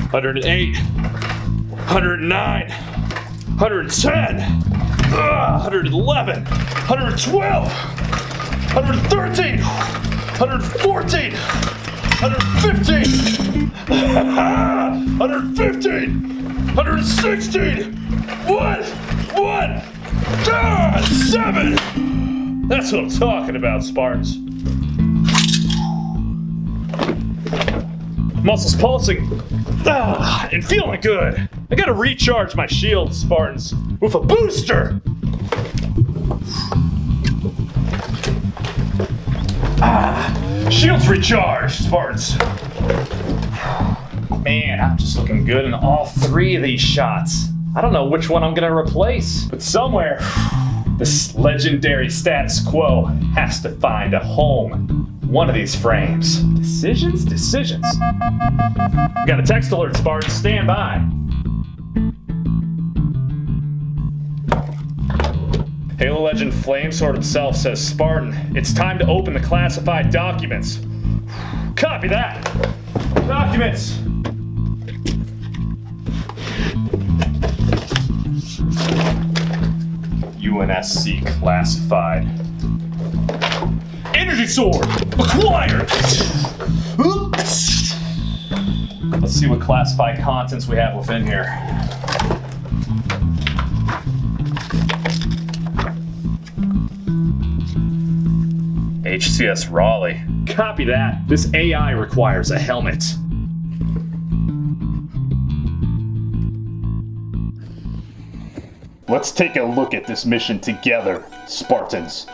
$108, $109, $110, $111, $112, $113, $114, $115, $115, $116, one, 7. That's what I'm talking about, Spartans. Muscles pulsing. And feeling good. I gotta recharge my shield, Spartans, with a booster. Shields recharged, Spartans. Man, I'm just looking good in all 3 of these shots. I don't know which one I'm gonna replace, but somewhere this legendary status quo has to find a home. One of these frames. Decisions? Got a text alert, Spartans. Stand by. Halo legend Flamesword himself says, Spartan, it's time to open the classified documents. Copy that. Documents. UNSC classified. Energy sword acquired. Let's see what classified contents we have within here. HCS Raleigh. Copy that. This AI requires a helmet. Let's take a look at this mission together, Spartans.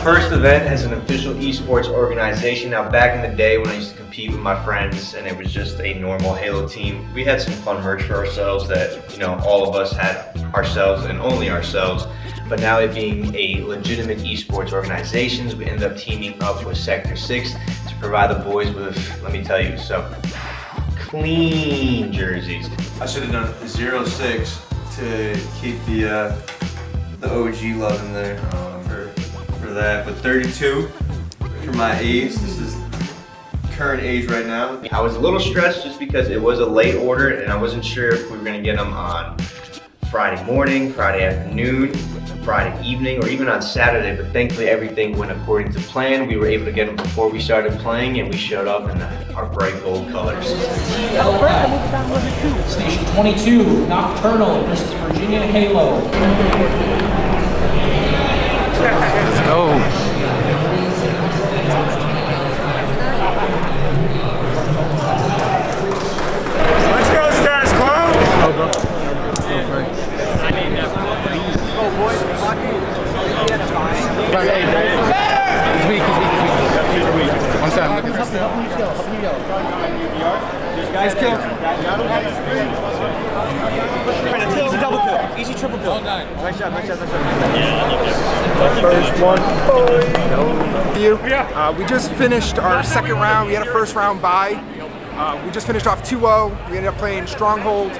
First event as an official esports organization. Now, back in the day when I used to compete with my friends and it was just a normal Halo team, we had some fun merch for ourselves that, you know, all of us had ourselves and only ourselves. But now it being a legitimate esports organization, we ended up teaming up with Sector 6 to provide the boys with, let me tell you, some clean jerseys. I should have done 06 to keep the OG love in there for that, but 32 for my age. This is current age right now. I was a little stressed just because it was a late order and I wasn't sure if we were gonna get them on Friday morning, Friday afternoon, Friday evening, or even on Saturday, but thankfully everything went according to plan. We were able to get them before we started playing and we showed up in our bright gold colors. Station 22, Nocturnal versus Virginia Halo. Let's go. Let's go, status quo. He's weak. One side. Guys, kill. Easy double kill. Easy triple kill. Nice shot. First one. We just finished our second round. We had a first round bye. We just finished off 2-0. We ended up playing Stronghold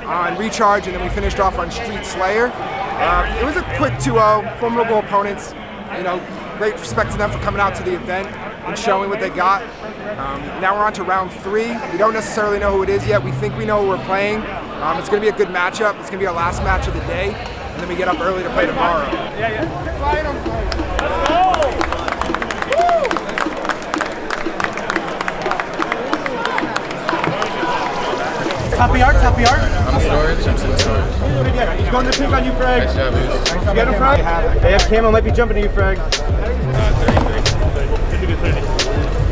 on Recharge, and then we finished off on Street Slayer. It was a quick 2-0. Formidable opponents. You know, great respect to them for coming out to the event and showing what they got. Now we're on to round 3. We don't necessarily know who it is yet. We think we know who we're playing. It's going to be a good matchup. It's going to be our last match of the day, and then we get up early to play tomorrow. Let's go! Happy art. I'm storage. He's going to pick on you, Frag. Nice job, dude. You get him, Frag? Hey, Camo might be jumping to you, Frag. 33.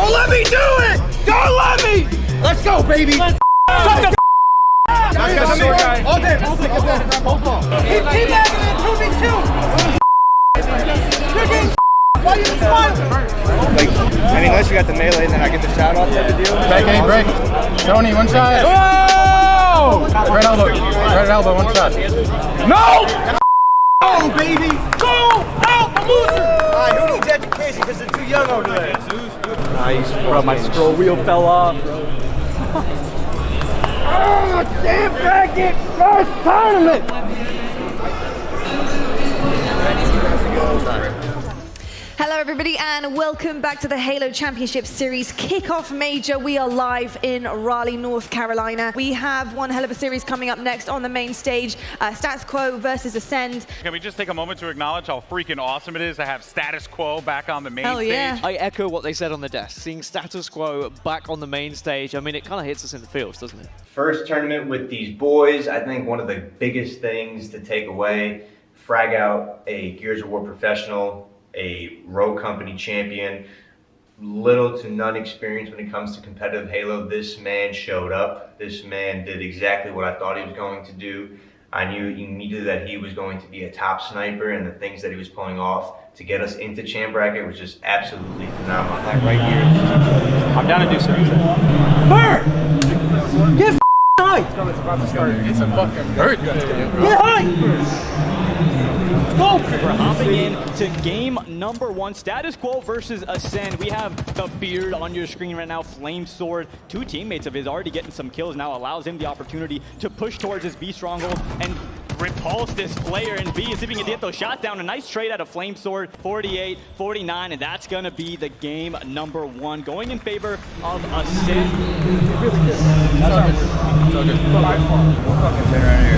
Don't let me do it! Don't let me! Let's go, baby! Shut the guy. All day, hold ball. Keep teabagging in 2v2! Why are you smiling? Like, I mean, unless you got the melee and then I get the shot off type of deal. Break, hey, break. Tony, one shot. Whoa! Right elbow, one shot. No! Go, baby! Go! Out the loser! Alright, who needs education because they're too young over there? Nice. Bro, my scroll wheel fell off. Oh, damn bracket! First tournament! Hello everybody and welcome back to the Halo Championship Series Kickoff Major. We are live in Raleigh, North Carolina. We have one hell of a series coming up next on the main stage. Status Quo versus Ascend. Can we just take a moment to acknowledge how freaking awesome it is to have Status Quo back on the main stage? Yeah. I echo what they said on the desk. Seeing Status Quo back on the main stage, I mean, it kind of hits us in the feels, doesn't it? First tournament with these boys, I think one of the biggest things to take away, frag out a Gears of War professional, a Row Company champion, little to none experience when it comes to competitive Halo. This man showed up. This man did exactly what I thought he was going to do. I knew immediately that he was going to be a top sniper, and the things that he was pulling off to get us into champ bracket was just absolutely phenomenal. Like right here. I'm down to do something. Bird! Get high! It's about to start. It's a fucking bird. Get high! Go! We're hopping in to game number 1, Status Quo versus Ascend. We have the beard on your screen right now, Flamesword. 2 teammates of his already getting some kills now, allows him the opportunity to push towards his B stronghold and repulse this player, and B is even gonna get those shots down. A nice trade out of Flamesword, 48, 49, and that's gonna be the game number 1, going in favor of Ascend. Really good. So good. We're fucking right here.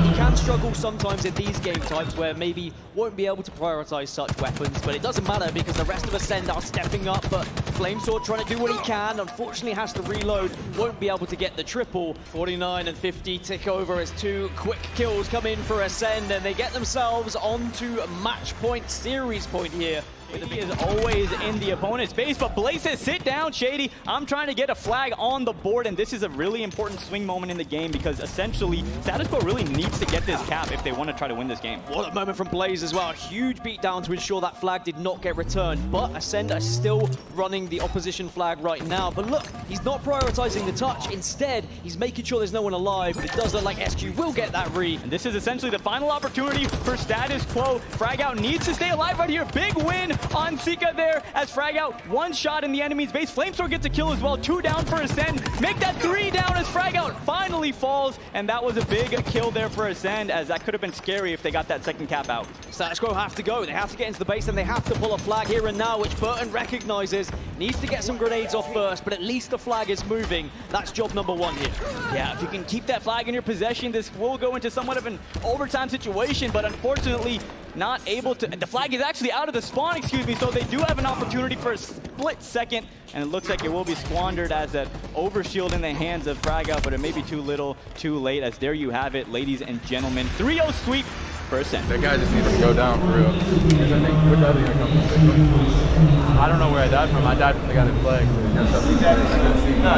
You can struggle sometimes in these game types where maybe won't be able to prioritize such weapons, but it doesn't matter because the rest of Ascend are stepping up, but Flamesword trying to do what he can, unfortunately has to reload, won't be able to get the triple. 49 and 50 tick over as 2 quick kills come in for Ascend, and they get themselves onto match point, series point here. He is always in the opponent's base, but Blaze says, sit down, Shady. I'm trying to get a flag on the board, and this is a really important swing moment in the game because essentially, Status Quo really needs to get this cap if they want to try to win this game. What a moment from Blaze as well. A huge beatdown to ensure that flag did not get returned, but Ascend are still running the opposition flag right now. But look, he's not prioritizing the touch. Instead, he's making sure there's no one alive, but it does look like SQ will get that re. And this is essentially the final opportunity for Status Quo. Fragout needs to stay alive right here. Big win on Sika there as Fragout 1 shot in the enemy's base. Flamesword gets a kill as well. 2 down for Ascend. Make that 3 down as Fragout finally falls. And that was a big kill there for Ascend, as that could have been scary if they got that second cap out. Status Quo have to go. They have to get into the base and they have to pull a flag here and now, which Burton recognizes. Needs to get some grenades off first, but at least the flag is moving. That's job number 1 here. Yeah, if you can keep that flag in your possession, this will go into somewhat of an overtime situation, but unfortunately, not able to. The flag is actually out of the spawn, excuse me, so they do have an opportunity for a split second, and it looks like it will be squandered as an overshield in the hands of Fragout, but it may be too little, too late, as there you have it, ladies and gentlemen. 3-0 sweep for Ascend. That guy just needs to go down for real. I think, where did you come from? I don't know where I died from. I died from the guy that flagged. No,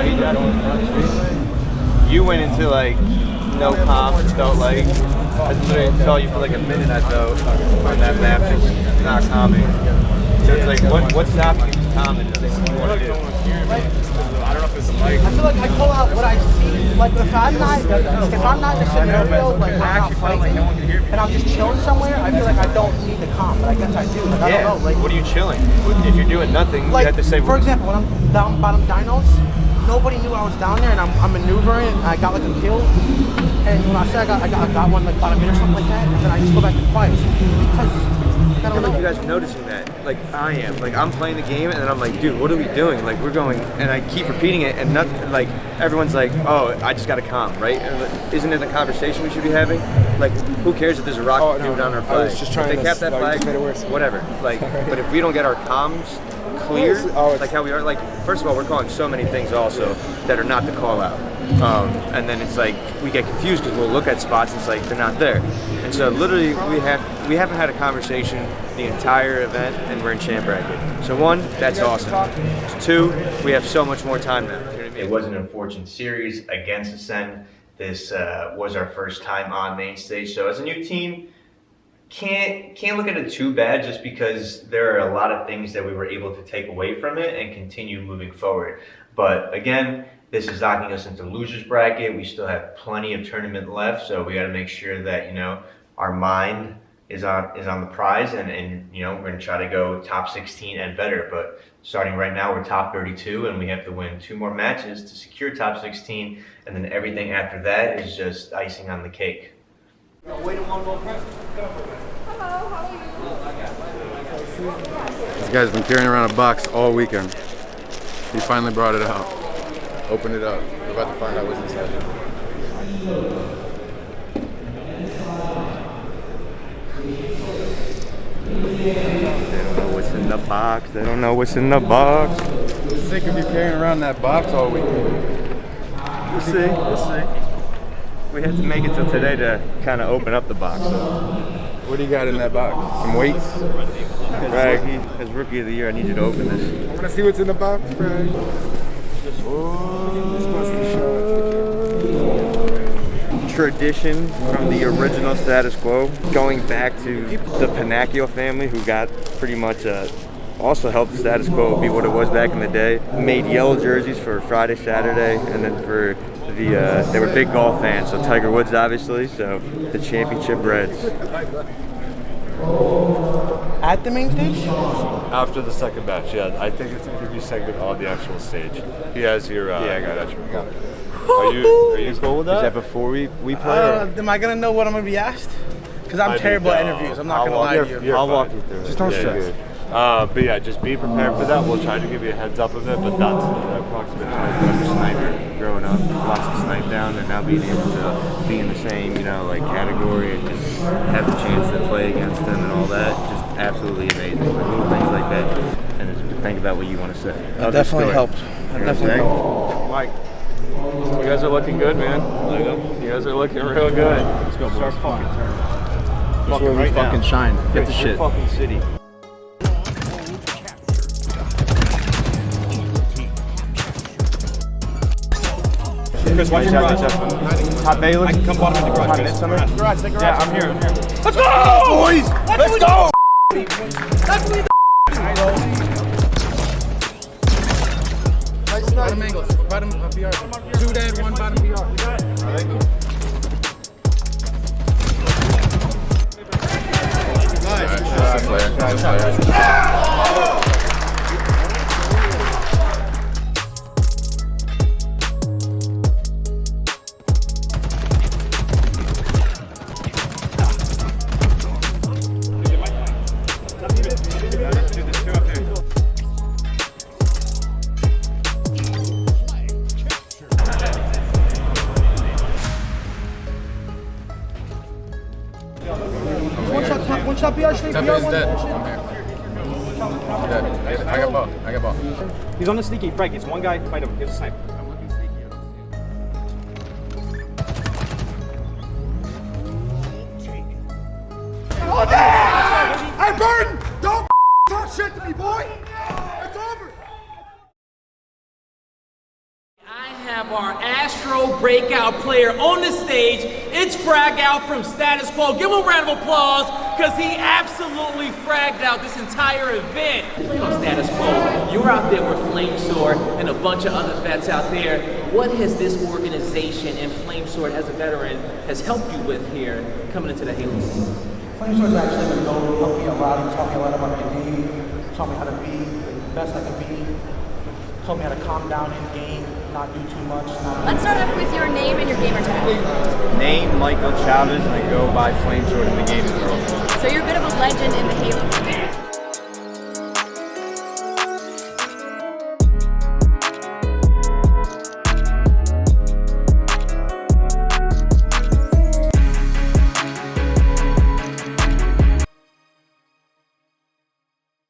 he died on the front. You went into like no comms, felt like I literally saw you for like a minute. I thought on that map, just not calming. So it's like, what's stopping you from calming? What do you want to do? I don't know if it's a mic. I feel like I call out what I see. Like if I'm not in a scenario, like I'm not fighting, and I'm just chilling somewhere, I feel like I don't need the calm, but I guess I do. Like I don't know. Like what are you chilling? If you're doing nothing, like, you have to say. For example, when I'm down bottom dinos, nobody knew I was down there, and I'm maneuvering, and I got like a kill. And when I said I got one like about a minute or something like that, and then I just go back to quiet because I don't know. You guys are noticing that, like I am. Like I'm playing the game, and then I'm like, dude, what are we doing? Like we're going, and I keep repeating it, and nothing. Like everyone's like, oh, I just got to calm, right? And like, isn't it the conversation we should be having? Like, who cares if there's a rocket dude on our flag? I was just trying if they cap that flag, made it worse. whatever. Like, but if we don't get our comms clear, like how we are. Like, first of all, we're calling so many things also that are not the call out. And then it's like we get confused because we'll look at spots and it's like they're not there. And so literally we haven't had a conversation the entire event and we're in champ bracket. So one, that's awesome. Two, we have so much more time now. You know what I mean? It was an unfortunate series against Ascend. This was our first time on main stage. So as a new team, can't look at it too bad just because there are a lot of things that we were able to take away from it and continue moving forward. But again, this is knocking us into losers bracket. We still have plenty of tournament left, so we got to make sure that, you know, our mind is on the prize, and you know, we're gonna try to go top 16 and better. But starting right now, we're top 32, and we have to win 2 more matches to secure top 16, and then everything after that is just icing on the cake. This guy's been carrying around a box all weekend. He finally brought it out. Opened it up. We're about to find out what's inside it. They don't know what's in the box. They don't know what's in the box. Sick of you carrying around that box all weekend. We'll see. We'll see. We had to make it till today to kind of open up the box. So. What do you got in that box? Some weights? Bragg, as Rookie of the Year, I need you to open this. I want to see what's in the box, Bragg. Tradition from the original status quo, going back to the Panacchio family, who got pretty much also helped the status quo be what it was back in the day. Made yellow jerseys for Friday, Saturday, and then for they were big golf fans, so Tiger Woods obviously, so the championship reds. At the main stage? After the second match, yeah. I think it's an interview segment on the actual stage. He has your yeah, I got it. Are you cool with that? Is that before we play? Am I gonna know what I'm gonna be asked? Because I'm terrible at interviews. I'm not gonna lie to you. I'll walk you through it. Just don't stress. But yeah, just be prepared for that. We'll try to give you a heads up of it, but that's the approximate time. I'm a sniper growing up, lots of snipe down, and now being able to be in the same, you know, like category and just have the chance to play against them and all that, just absolutely amazing. Like, little things like that, and just think about what you want to say. That definitely helped. That definitely helped. Mike, you guys are looking good, man. You guys are looking real good. Let's go, boys. Fucking turn. That's where we fucking shine. Get the shit. Fucking city. Chris, watch your garage. Top Baylor. I can come bottom of the garage. Yeah, I'm here. Let's go, boys! Let's go! Bottom angles. Bottom PR. 2 dead, 1 bottom PR. Nice. One shot PR, straight PR. Is dead. I'm here. Dead. I got ball. He's on the sneaky. Frank, it's one guy. Fight him. Here's a sniper. Hey, Burton! Don't talk shit to me, boy! It's over! I have our Astro breakout player on the stage. It's Frag Out from Status Quo. Give him a round of applause, because he absolutely fragged out this entire event. From Status Quo, you're out there with Flamesword and a bunch of other vets out there. What has this organization and Flamesword as a veteran has helped you with here coming into the Halo scene? Flamesword's actually been known to help me a lot. He taught me a lot about my game. Taught me how to be the best I can be. Taught me how to calm down in game, not do too much. Let's start off with your name and your gamer tag. Name Michael Chavez, and I go by Flamesword in the gaming world. So you're a bit of a legend in the Halo community.